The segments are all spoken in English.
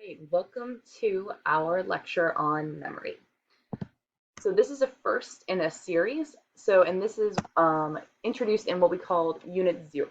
Great. Welcome to our lecture on memory. So this is a first in a series. And this is introduced in what we called Unit 0.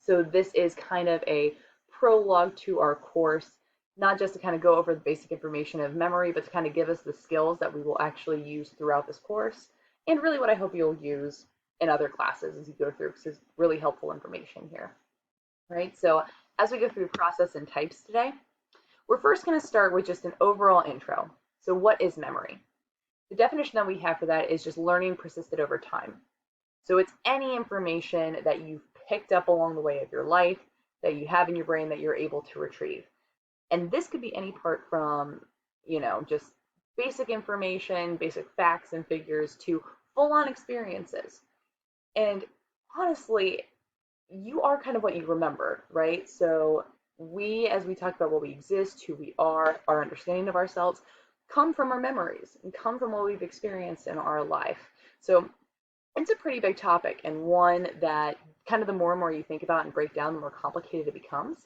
So this is kind of a prologue to our course, not just to kind of go over the basic information of memory, but to kind of give us the skills that we will actually use throughout this course, and really what I hope you'll use in other classes as you go through, because it's really helpful information here. Right? So as we go through process and types today, we're first going to start with just an overall intro. So what is memory? The definition that we have for that is just learning persisted over time. So it's any information that you've picked up along the way of your life that you have in your brain that you're able to retrieve. And this could be any part from, just basic information, basic facts and figures to full-on experiences. And honestly, you are kind of what you remember, right? So as we talk about what we exist, who we are, our understanding of ourselves, come from our memories and come from what we've experienced in our life. So it's a pretty big topic, and one that kind of the more and more you think about and break down, the more complicated it becomes.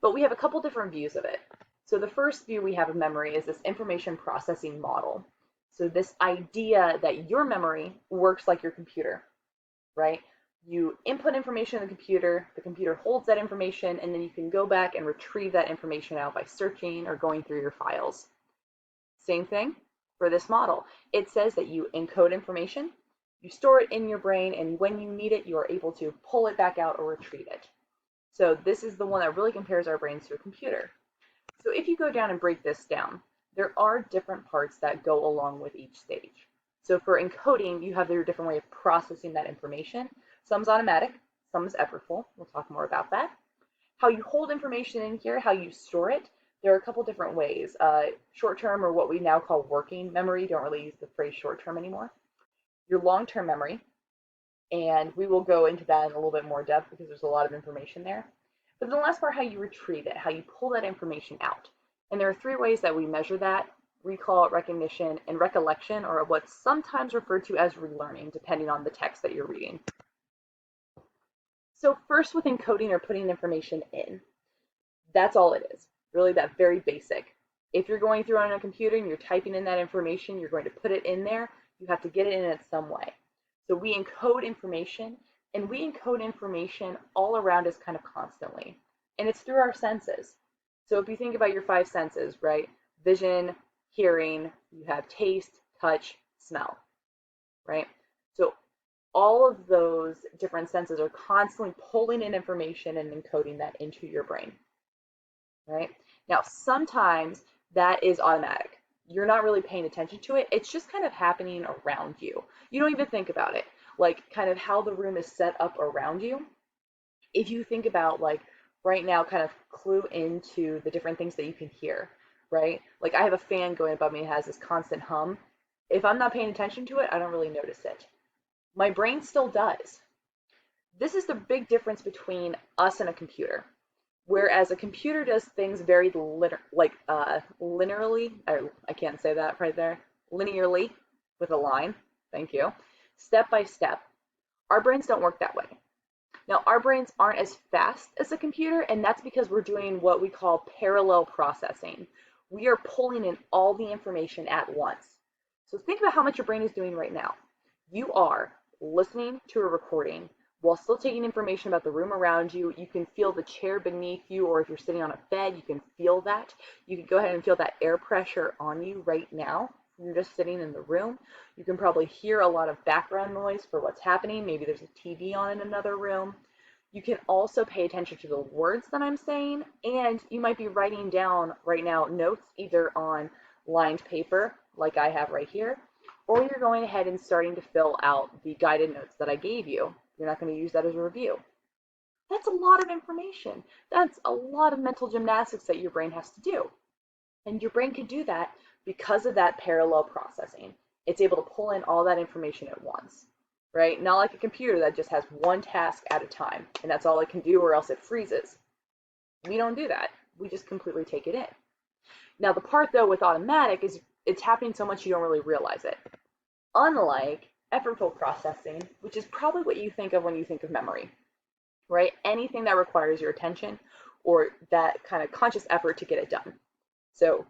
But we have a couple different views of it. So the first view we have of memory is this information processing model. So this idea that your memory works like your computer, right? You input information in the computer holds that information, and then you can go back and retrieve that information out by searching or going through your files. Same thing for this model. It says that you encode information, you store it in your brain, and when you need it, you are able to pull it back out or retrieve it. So this is the one that really compares our brains to a computer. So if you go down and break this down, there are different parts that go along with each stage. So for encoding, you have your different way of processing that information. Some's automatic, some's effortful. We'll talk more about that. How you hold information in here, how you store it, there are a couple different ways. Short-term, or what we now call working memory, don't really use the phrase short-term anymore. Your long-term memory, and we will go into that in a little bit more depth because there's a lot of information there. But then the last part, how you retrieve it, how you pull that information out. And there are three ways that we measure that: recall, recognition, and recollection, or what's sometimes referred to as relearning, depending on the text that you're reading. So first, with encoding or putting information in, that's all it is, really that very basic. If you're going through on a computer and you're typing in that information, you're going to put it in there, you have to get it in some way. So we encode information, and we encode information all around us kind of constantly. And it's through our senses. So if you think about your five senses, right? Vision, hearing, you have taste, touch, smell, right? So all of those different senses are constantly pulling in information and encoding that into your brain, right? Now, sometimes that is automatic. You're not really paying attention to it. It's just kind of happening around you. You don't even think about it, like kind of how the room is set up around you. If you think about, like, right now, kind of clue into the different things that you can hear, right? Like, I have a fan going above me, it has this constant hum. If I'm not paying attention to it, I don't really notice it. My brain still does. This is the big difference between us and a computer. Whereas a computer does things very linearly, I can't say that right there, linearly, with a line, thank you, step by step. Our brains don't work that way. Now, our brains aren't as fast as a computer, and that's because we're doing what we call parallel processing. We are pulling in all the information at once. So think about how much your brain is doing right now. You are listening to a recording while still taking information about the room around you. You can feel the chair beneath you, or if you're sitting on a bed, you can feel that. You can go ahead and feel that air pressure on you right now. You're just sitting in the room. You can probably hear a lot of background noise for what's happening. Maybe there's a TV on in another room. You can also pay attention to the words that I'm saying, and you might be writing down right now notes either on lined paper, like I have right here, or you're going ahead and starting to fill out the guided notes that I gave you. You're not going to use that as a review. That's a lot of information. That's a lot of mental gymnastics that your brain has to do. And your brain can do that because of that parallel processing. It's able to pull in all that information at once, right? Not like a computer that just has one task at a time, and that's all it can do, or else it freezes. We don't do that. We just completely take it in. Now, the part, though, with automatic is it's happening so much you don't really realize it. Unlike effortful processing, which is probably what you think of when you think of memory, right? Anything that requires your attention or that kind of conscious effort to get it done. So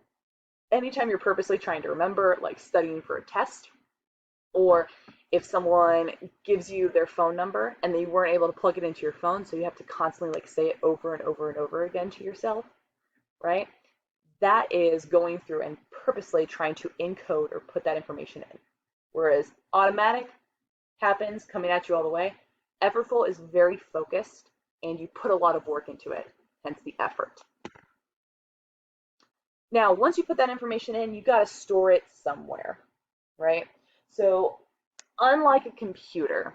anytime you're purposely trying to remember, like studying for a test, or if someone gives you their phone number and they weren't able to plug it into your phone, so you have to constantly like say it over and over and over again to yourself, right? That is going through and purposely trying to encode or put that information in. Whereas automatic happens coming at you all the way. Effortful is very focused and you put a lot of work into it, hence the effort. Now, once you put that information in, you got to store it somewhere, right? So, unlike a computer,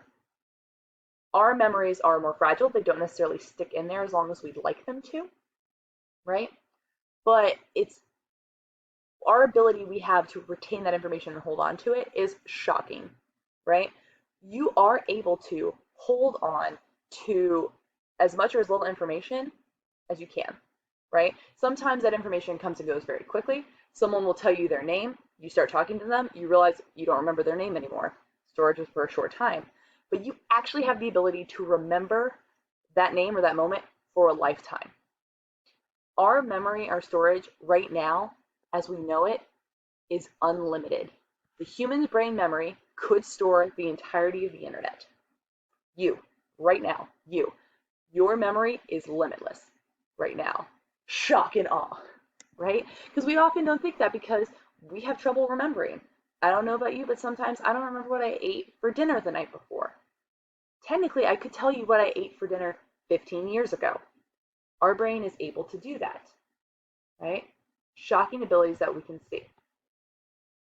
our memories are more fragile. They don't necessarily stick in there as long as we'd like them to, right? But it's our ability we have to retain that information and hold on to it is shocking, right? You are able to hold on to as much or as little information as you can, right? Sometimes that information comes and goes very quickly. Someone will tell you their name, you start talking to them, you realize you don't remember their name anymore. Storage is for a short time. But you actually have the ability to remember that name or that moment for a lifetime. Our memory, our storage right now, as we know it, is unlimited. The human's brain memory could store the entirety of the internet. You, right now, you. Your memory is limitless right now. Shock and awe, right? Because we often don't think that because we have trouble remembering. I don't know about you, but sometimes I don't remember what I ate for dinner the night before. Technically, I could tell you what I ate for dinner 15 years ago. Our brain is able to do that, right? Shocking abilities that we can see.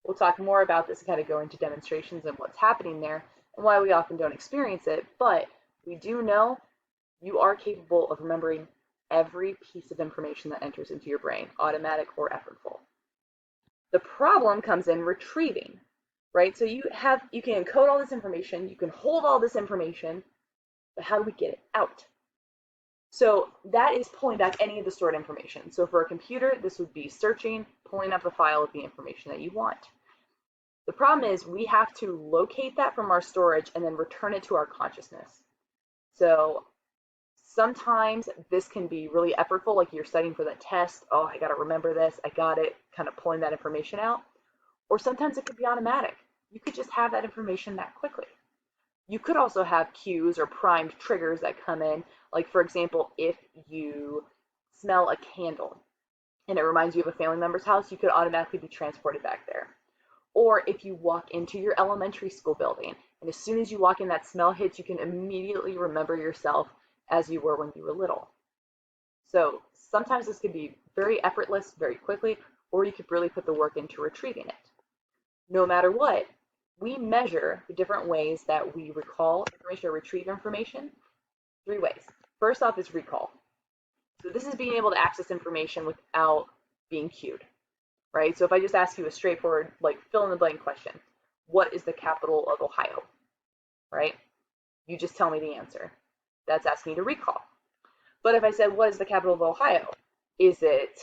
We'll talk more about this and kind of go into demonstrations and what's happening there and why we often don't experience it, but we do know you are capable of remembering every piece of information that enters into your brain, automatic or effortful. The problem comes in retrieving, right? So you can encode all this information, you can hold all this information, but how do we get it out? So that is pulling back any of the stored information. So for a computer, this would be searching, pulling up a file of the information that you want. The problem is we have to locate that from our storage and then return it to our consciousness. So sometimes this can be really effortful, like you're studying for that test. Oh, I got to remember this. I got it, kind of pulling that information out. Or sometimes it could be automatic. You could just have that information that quickly. You could also have cues or primed triggers that come in, like for example, if you smell a candle and it reminds you of a family member's house, you could automatically be transported back there. Or if you walk into your elementary school building and as soon as you walk in, that smell hits, you can immediately remember yourself as you were when you were little. So sometimes this can be very effortless, very quickly, or you could really put the work into retrieving it. No matter what, we measure the different ways that we recall information or retrieve information 3 ways. First off is recall. So this is being able to access information without being cued, right? So if I just ask you a straightforward, like fill in the blank question, what is the capital of Ohio, right? You just tell me the answer. That's asking you to recall. But if I said, what is the capital of Ohio? Is it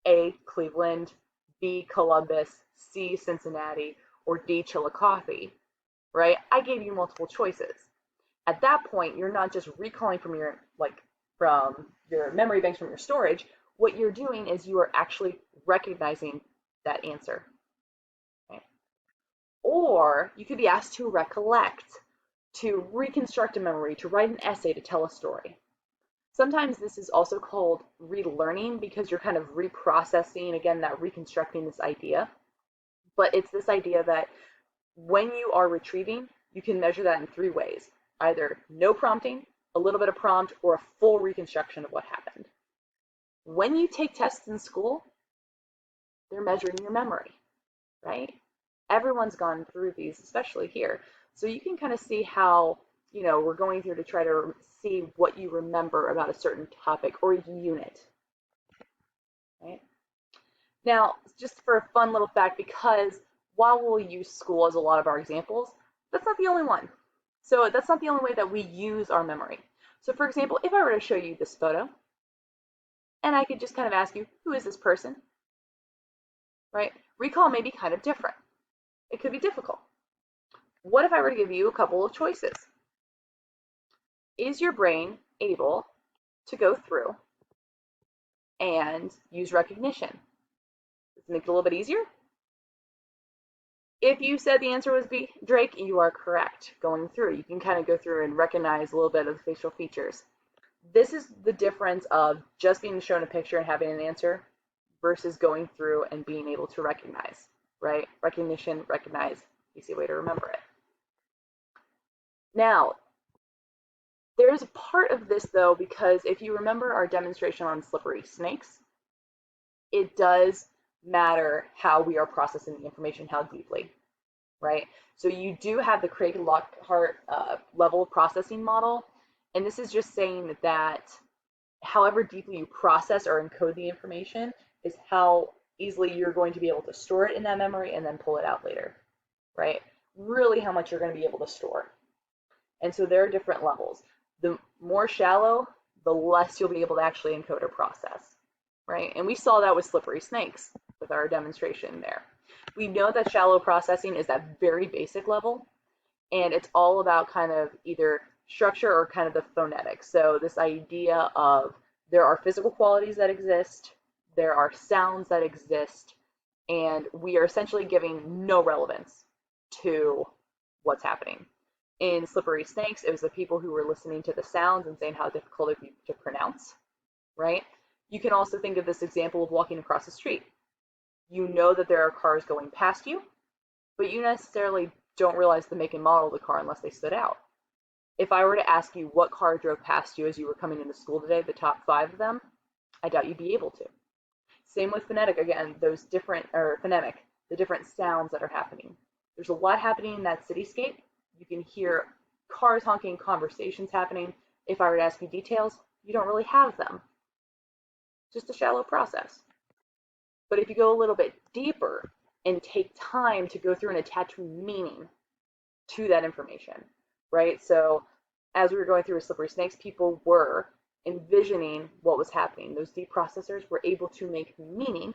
A, Cleveland, B, Columbus, C, Cincinnati, or D, Chillicothe, right? I gave you multiple choices. At that point, you're not just recalling from your memory banks from your storage. What you're doing is you are actually recognizing that answer. Okay? Or you could be asked to recollect, to reconstruct a memory, to write an essay, to tell a story. Sometimes this is also called relearning because you're kind of reprocessing, again, that reconstructing this idea. But it's this idea that when you are retrieving, you can measure that in 3 ways. Either no prompting, a little bit of prompt, or a full reconstruction of what happened. When you take tests in school, they're measuring your memory, right? Everyone's gone through these, especially here. So you can kind of see how, we're going through to try to see what you remember about a certain topic or unit, right? Now, just for a fun little fact, because while we'll use school as a lot of our examples, that's not the only one. So that's not the only way that we use our memory. So for example, if I were to show you this photo, and I could just kind of ask you, who is this person? Right? Recall may be kind of different. It could be difficult. What if I were to give you a couple of choices? Is your brain able to go through and use recognition? Let's make it a little bit easier. If you said the answer was B, Drake, you are correct. Going through, you can kind of go through and recognize a little bit of the facial features. This is the difference of just being shown a picture and having an answer versus going through and being able to recognize, right? Recognition, recognize, easy way to remember it. Now, there's a part of this though, because if you remember our demonstration on slippery snakes, it does matter how we are processing the information, how deeply, right? So you do have the Craig-Lockhart level of processing model, and this is just saying that however deeply you process or encode the information is how easily you're going to be able to store it in that memory and then pull it out later, right? Really how much you're going to be able to store. And so there are different levels. The more shallow, the less you'll be able to actually encode or process, right? And we saw that with slippery snakes with our demonstration there. We know that shallow processing is that very basic level, and it's all about kind of either structure or kind of the phonetics. So this idea of there are physical qualities that exist, there are sounds that exist, and we are essentially giving no relevance to what's happening. In slippery snakes, it was the people who were listening to the sounds and saying how difficult it would be to pronounce, right? You can also think of this example of walking across the street. You know that there are cars going past you, but you necessarily don't realize the make and model of the car unless they stood out. If I were to ask you what car drove past you as you were coming into school today, the top 5 of them, I doubt you'd be able to. Same with phonetic, again, those different, or phonemic, the different sounds that are happening. There's a lot happening in that cityscape. You can hear cars honking, conversations happening. If I were to ask you details, you don't really have them. Just a shallow process. But if you go a little bit deeper and take time to go through and attach meaning to that information, right? So as we were going through with slippery snakes, people were envisioning what was happening. Those deep processors were able to make meaning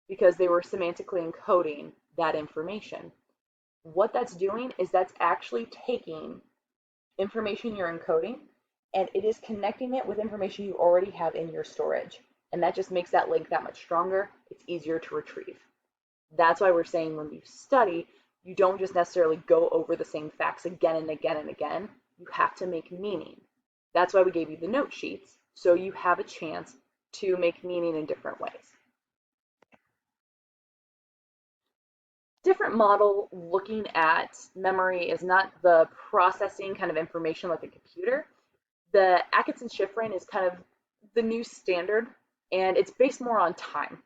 because they were semantically encoding that information. What that's doing is that's actually taking information you're encoding and it is connecting it with information you already have in your storage. And that just makes that link that much stronger. It's easier to retrieve. That's why we're saying when you study, you don't just necessarily go over the same facts again and again and again. You have to make meaning. That's why we gave you the note sheets, so you have a chance to make meaning in different ways. Different model looking at memory is not the processing kind of information like a computer. The Atkinson-Shiffrin is kind of the new standard, and it's based more on time,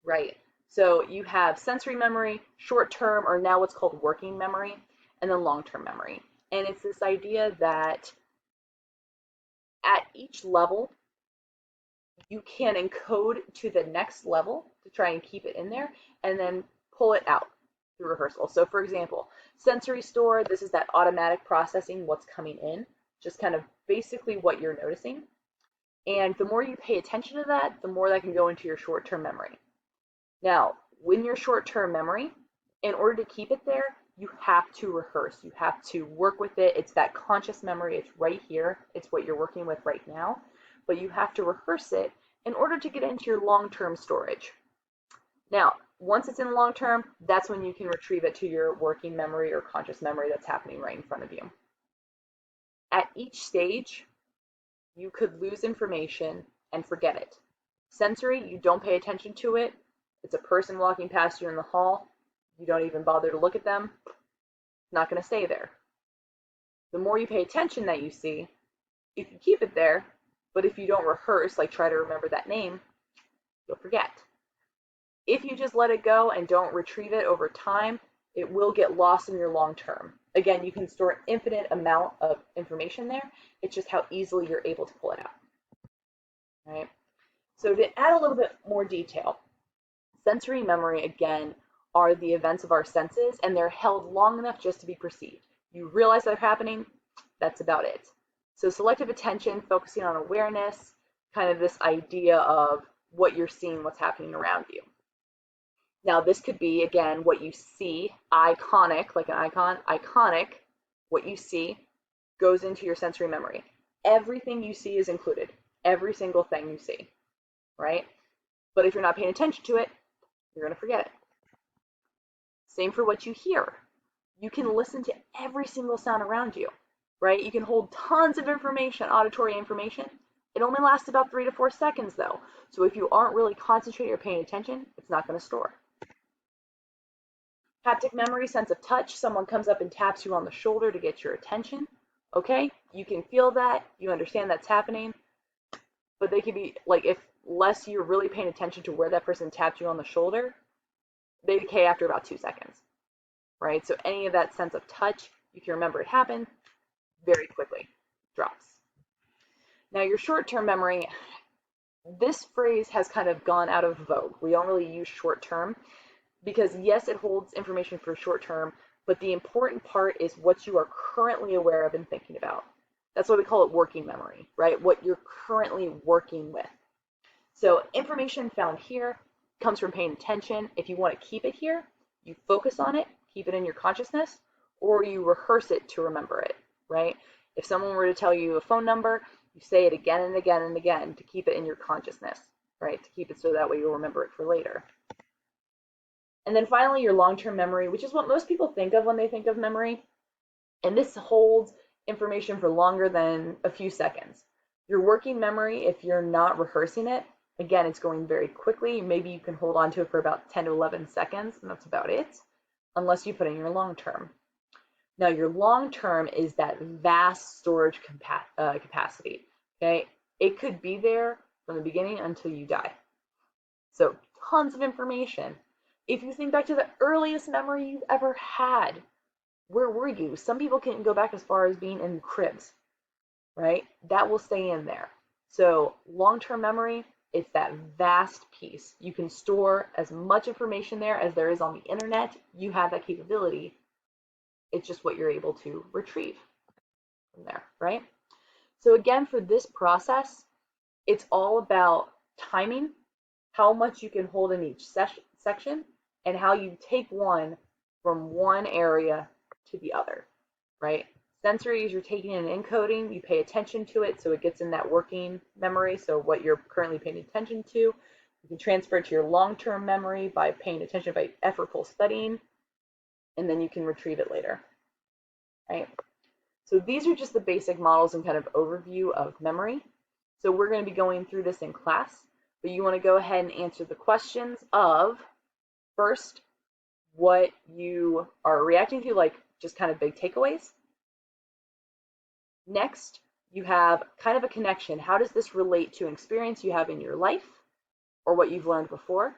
right? So you have sensory memory, short-term, or now what's called working memory, and then long-term memory. And it's this idea that at each level, you can encode to the next level to try and keep it in there, and then pull it out through rehearsal. So for example, sensory store, this is that automatic processing, what's coming in, just kind of basically what you're noticing. And the more you pay attention to that, the more that can go into your short-term memory. Now, when your short-term memory, in order to keep it there, you have to rehearse. You have to work with it. It's that conscious memory. It's right here. It's what you're working with right now. But you have to rehearse it in order to get into your long-term storage. Now, once it's in long-term, that's when you can retrieve it to your working memory or conscious memory that's happening right in front of you. At each stage, you could lose information and forget it. Sensory, you don't pay attention to it. It's a person walking past you in the hall. You don't even bother to look at them. It's not going to stay there. The more you pay attention that you see, if you keep it there, but if you don't rehearse, like try to remember that name, you'll forget. If you just let it go and don't retrieve it over time, it will get lost in your long term. Again, you can store an infinite amount of information there. It's just how easily you're able to pull it out. Right? So to add a little bit more detail, sensory memory, again, are the events of our senses, and they're held long enough just to be perceived. You realize they're happening, that's about it. So selective attention, focusing on awareness, kind of this idea of what you're seeing, what's happening around you. Now, this could be, again, what you see, iconic, like an icon, iconic, what you see goes into your sensory memory. Everything you see is included, every single thing you see, right? But if you're not paying attention to it, You're going to forget it. Same for what you hear. You can listen to every single sound around you, right? You can hold tons of information, auditory information. It only lasts about 3 to 4 seconds though. So if you aren't really concentrating or paying attention, it's not going to store. Haptic memory, sense of touch. Someone comes up and taps you on the shoulder to get your attention. Okay, you can feel that. You understand that's happening. But they could be like, if less you're really paying attention to where that person tapped you on the shoulder, they decay after about 2 seconds, right? So any of that sense of touch, you can remember it happened very quickly, drops. Now your short-term memory, this phrase has kind of gone out of vogue. We don't really use short-term because yes, it holds information for short-term, but the important part is what you are currently aware of and thinking about. That's why we call it working memory, right? What you're currently working with. So information found here comes from paying attention. If you want to keep it here, you focus on it, keep it in your consciousness, or you rehearse it to remember it, right? If someone were to tell you a phone number, you say it again and again and again to keep it in your consciousness, right? To keep it so that way you'll remember it for later. And then finally, your long-term memory, which is what most people think of when they think of memory. And this holds information for longer than a few seconds. Your working memory, if you're not rehearsing it, again, it's going very quickly. Maybe you can hold on to it for about 10 to 11 seconds, and that's about it, unless you put in your long term. Now, your long term is that vast storage capacity, okay? It could be there from the beginning until you die. So tons of information. If you think back to the earliest memory you've ever had, where were you? Some people can go back as far as being in cribs, right? That will stay in there. So long-term memory, it's that vast piece. You can store as much information there as there is on the internet. You have that capability. It's just what you're able to retrieve from there, right? So again, for this process, it's all about timing, how much you can hold in each section, and how you take one from one area to the other, right? Sensory is you're taking and encoding, you pay attention to it so it gets in that working memory, so what you're currently paying attention to. You can transfer it to your long-term memory by paying attention, by effortful studying, and then you can retrieve it later, right? So these are just the basic models and kind of overview of memory. So we're going to be going through this in class, but you want to go ahead and answer the questions of, first, what you are reacting to, like just kind of big takeaways. Next, you have kind of a connection. How does this relate to an experience you have in your life or what you've learned before?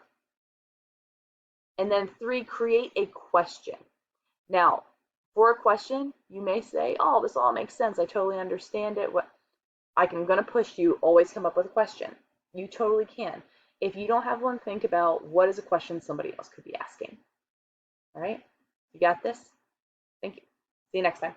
And then 3, create a question. Now, for a question, you may say, oh, this all makes sense. I totally understand it. I'm going to push you, always come up with a question. You totally can. If you don't have one, think about what is a question somebody else could be asking. All right? You got this? Thank you. See you next time.